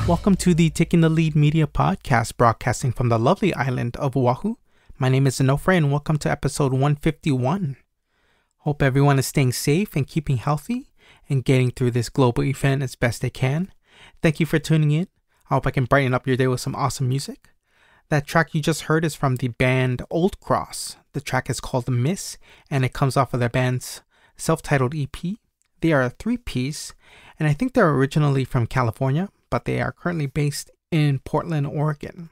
Welcome to the Taking the Lead Media Podcast, broadcasting from the lovely island of Oahu. My name is Onofre, and welcome to episode 151. Hope everyone is staying safe and keeping healthy and getting through this global event as best they can. Thank you for tuning in. I hope I can brighten up your day with some awesome music. That track you just heard is from the band Old Cross. The track is called Miss, and it comes off of their band's self-titled EP. They are a three-piece, and I think they're originally from California, but they are currently based in Portland, Oregon.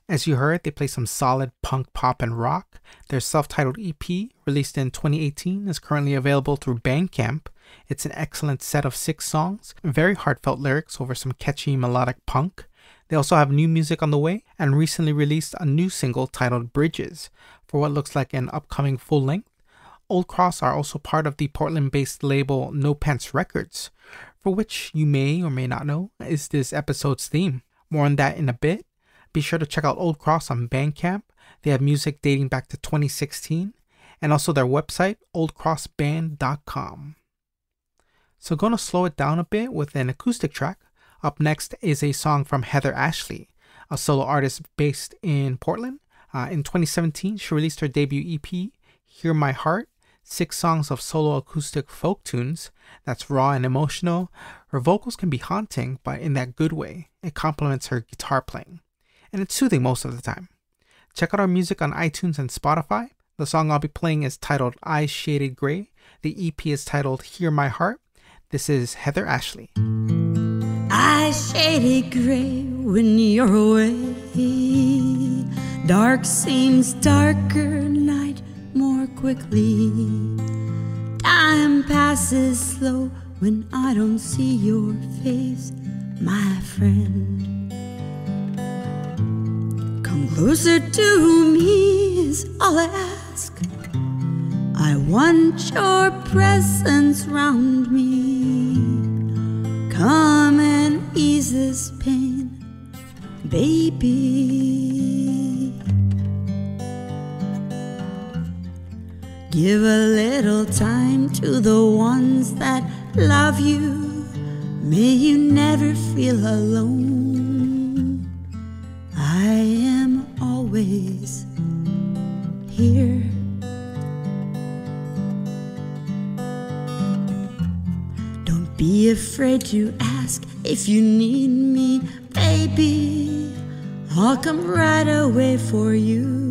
As you heard, they play some solid punk, pop, and rock. Their self-titled EP, released in 2018, is currently available through Bandcamp. It's an excellent set of 6 songs, very heartfelt lyrics over some catchy melodic punk. They also have new music on the way and recently released a new single titled Bridges for what looks like an upcoming full length. Old Cross are also part of the Portland-based label No Pants Records, for which you may or may not know is this episode's theme. More on that in a bit. Be sure to check out Old Cross on Bandcamp. They have music dating back to 2016 and also their website, oldcrossband.com. So going to slow it down a bit with an acoustic track. Up next is a song from Heather Ashley, a solo artist based in Portland. In 2017, she released her debut EP, Hear My Heart, 6 songs of solo acoustic folk tunes that's raw and emotional. Her vocals can be haunting, but in that good way. It complements her guitar playing, and it's soothing most of the time. Check out our music on iTunes and Spotify. The song I'll be playing is titled Eyes Shaded Gray. The EP is titled Hear My Heart. This is Heather Ashley. Eyes shaded gray when you're away. Dark seems darker, night more quickly. Time passes slow when I don't see your face, my friend. Come closer to me is all I ask. I want your presence round me. Come and ease this pain, baby. Give a little time to the ones that love you. May you never feel alone. I am always here. Don't be afraid to ask if you need me, baby. I'll come right away for you.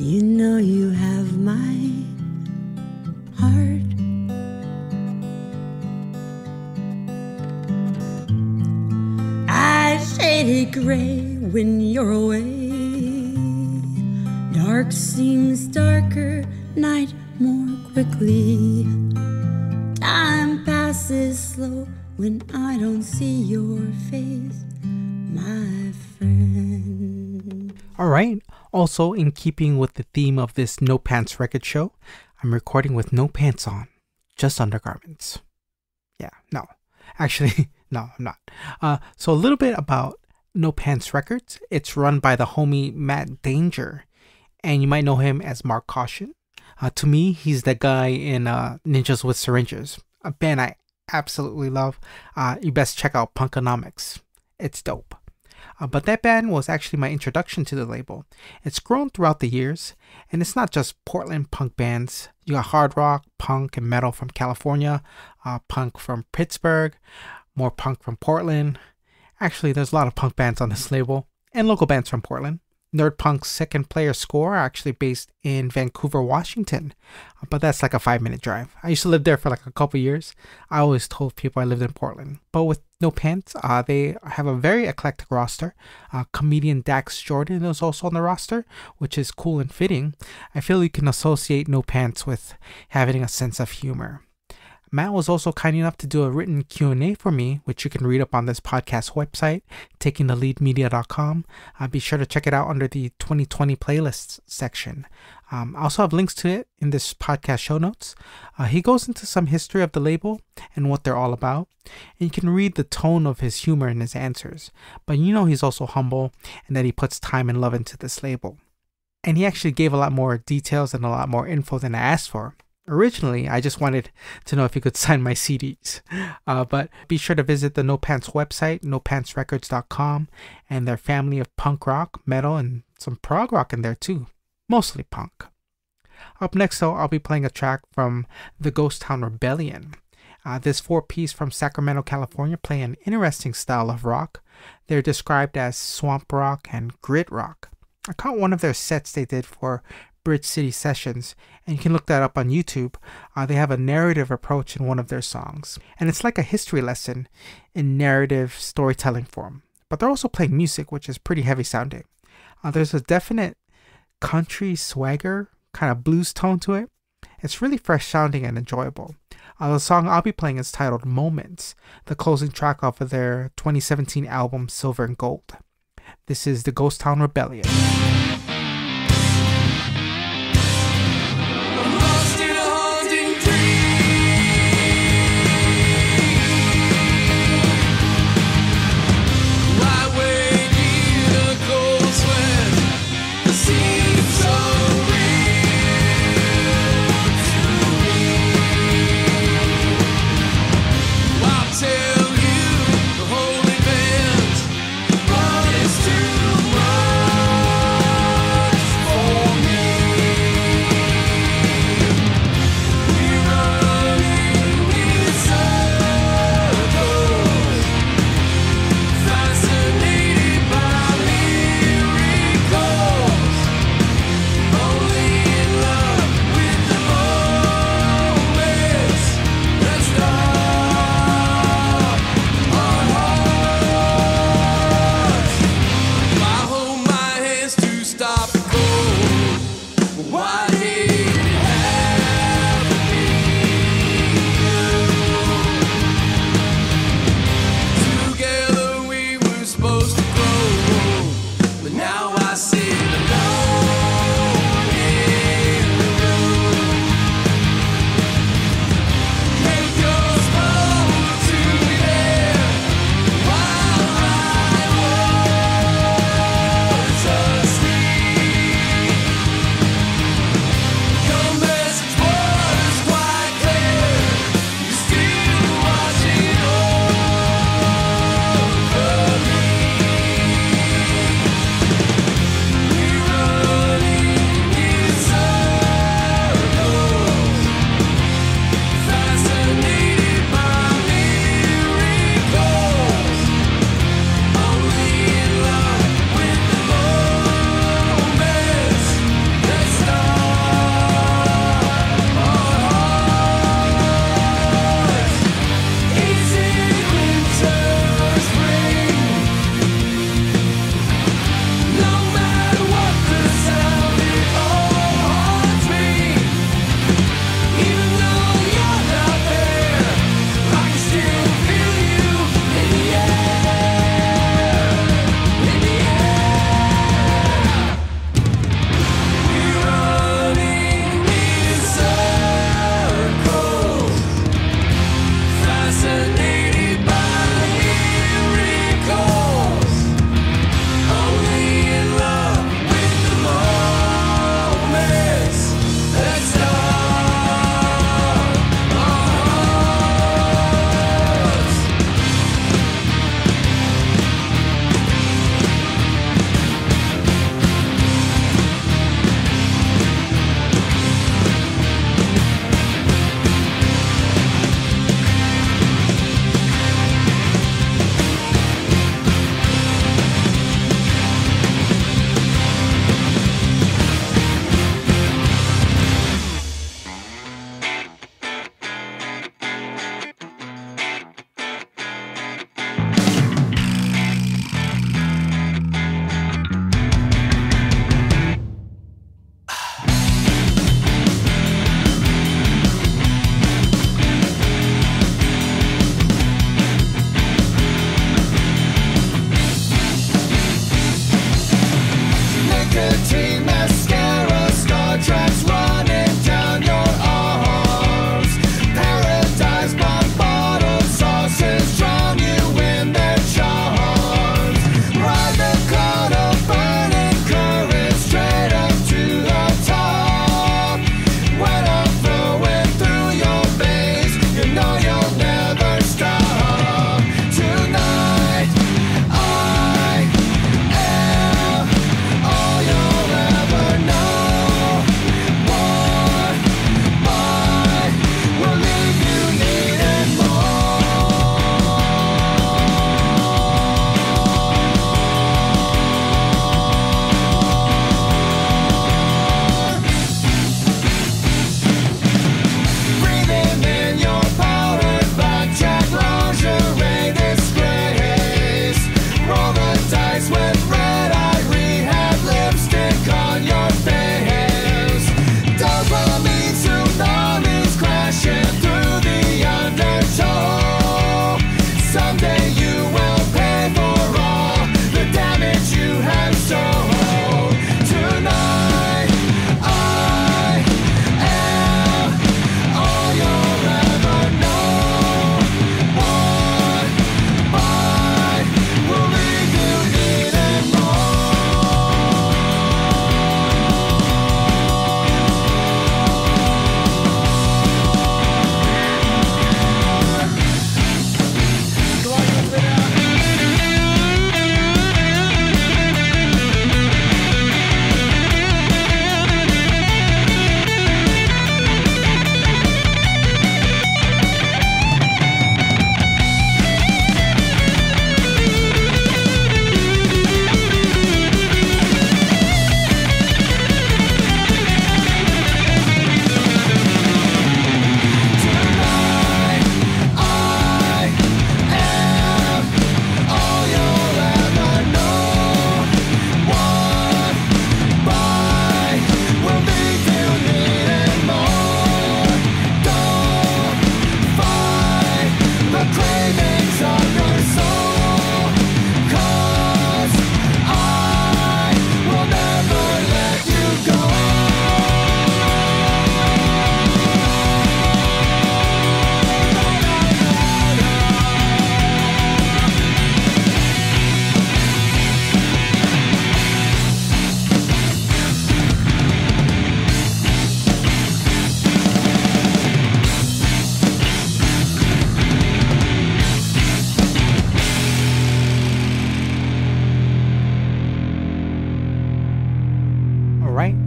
You know you have my heart. I shaded gray when you're away. Dark seems darker, night more quickly. Time passes slow when I don't see your face, my friend. All right. Also, in keeping with the theme of this No Pants record show, I'm recording with no pants on, just undergarments. Yeah, no. Actually, no, I'm not. So a little bit about No Pants Records. It's run by the homie Matt Danger, and you might know him as Mark Caution. To me, he's the guy in Ninjas with Syringes, a band I absolutely love. You best check out Punkonomics. It's dope. But that band was actually my introduction to the label. It's grown throughout the years, and it's not just Portland punk bands. You got hard rock, punk, and metal from California, punk from Pittsburgh, more punk from Portland. Actually, there's a lot of punk bands on this label, and local bands from Portland. Nerd Punk's Second Player Score are actually based in Vancouver, Washington, but that's like a 5-minute drive. I used to live there for like a couple years. I always told people I lived in Portland. But with No Pants, they have a very eclectic roster. Comedian Dax Jordan is also on the roster, which is cool and fitting. I feel you can associate No Pants with having a sense of humor. Matt was also kind enough to do a written Q&A for me, which you can read up on this podcast website, takingtheleadmedia.com. Be sure to check it out under the 2020 playlists section. I also have links to it in this podcast show notes. He goes into some history of the label and what they're all about, and you can read the tone of his humor in his answers. But you know he's also humble and that he puts time and love into this label. And he actually gave a lot more details and a lot more info than I asked for. Originally, I just wanted to know if he could sign my CDs. But be sure to visit the No Pants website, nopantsrecords.com, and their family of punk rock, metal, and some prog rock in there too. Mostly punk. Up next, though, I'll be playing a track from the Ghost Town Rebellion. This 4-piece from Sacramento, California play an interesting style of rock. They're described as swamp rock and grit rock. I caught one of their sets they did for Bridge City Sessions, and you can look that up on YouTube. They have a narrative approach in one of their songs, and it's like a history lesson in narrative storytelling form. But they're also playing music, which is pretty heavy sounding. There's a definite country swagger, kind of blues tone to it. It's really fresh sounding and enjoyable. The song I'll be playing is titled Moments, the closing track off of their 2017 album Silver and Gold. This is the Ghost Town Rebellion.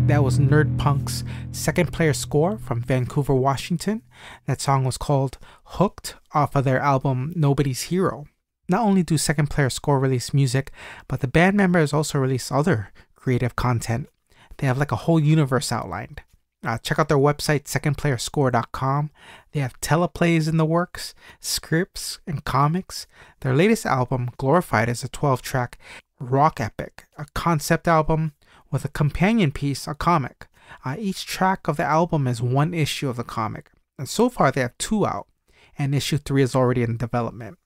That was Nerd Punk's Second Player Score from Vancouver, Washington. That song was called Hooked off of their album Nobody's Hero. Not only do Second Player Score release music, but the band members also release other creative content. They have like a whole universe outlined. Check out their website, secondplayerscore.com. They have teleplays in the works, scripts, and comics. Their latest album, Glorified, is a 12-track rock epic, a concept album with a companion piece, a comic. Each track of the album is one issue of the comic. And so far, they have 2 out, and issue 3 is already in development.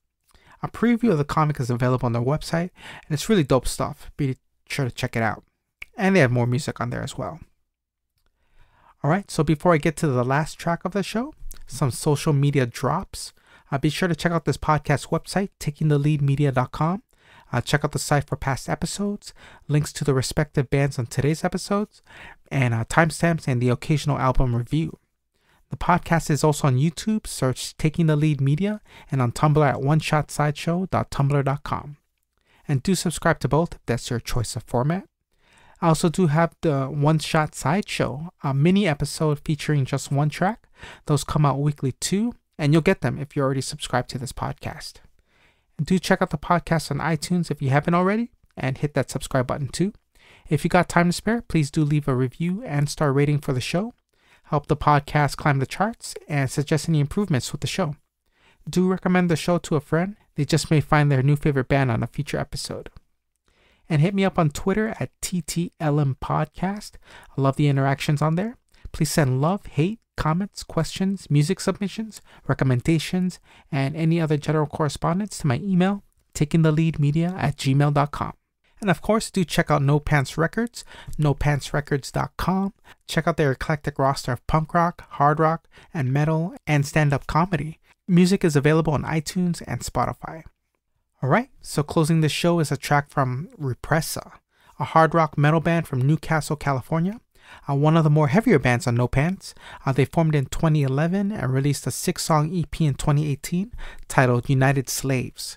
A preview of the comic is available on their website, and it's really dope stuff. Be sure to check it out. And they have more music on there as well. Alright, so before I get to the last track of the show, some social media drops. Be sure to check out this podcast website, takingtheleadmedia.com. Check out the site for past episodes, links to the respective bands on today's episodes, and timestamps and the occasional album review. The podcast is also on YouTube, search Taking the Lead Media, and on Tumblr at oneshotsideshow.tumblr.com. And do subscribe to both if that's your choice of format. I also do have the One Shot Sideshow, a mini episode featuring just one track. Those come out weekly too, and you'll get them if you're already subscribed to this podcast. And do check out the podcast on iTunes if you haven't already, and hit that subscribe button too. If you got time to spare, please do leave a review and star rating for the show. Help the podcast climb the charts and suggest any improvements with the show. Do recommend the show to a friend. They just may find their new favorite band on a future episode. And hit me up on Twitter at TTLM Podcast. I love the interactions on there. Please send love, hate, comments, questions, music submissions, recommendations, and any other general correspondence to my email, takingtheleadmedia@gmail.com. And of course, do check out No Pants Records, nopantsrecords.com. Check out their eclectic roster of punk rock, hard rock, and metal, and stand-up comedy. Music is available on iTunes and Spotify. Alright, so closing the show is a track from RepresA, a hard rock metal band from Newcastle, California. One of the more heavier bands on No Pants. They formed in 2011 and released a 6-song EP in 2018 titled United Slaves.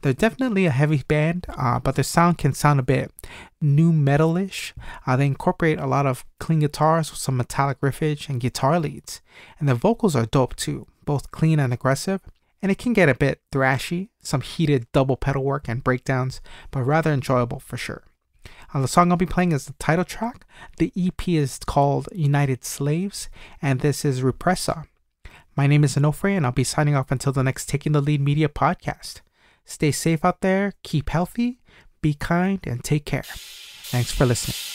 They're definitely a heavy band, but their sound can sound a bit new metal-ish. They incorporate a lot of clean guitars with some metallic riffage and guitar leads. And the vocals are dope too, both clean and aggressive. And it can get a bit thrashy, some heated double pedal work and breakdowns, but rather enjoyable for sure. The song I'll be playing is the title track. The EP is called United Slaves, and this is RepresA. My name is Onofre, and I'll be signing off until the next Taking the Lead Media podcast. Stay safe out there, keep healthy, be kind, and take care. Thanks for listening.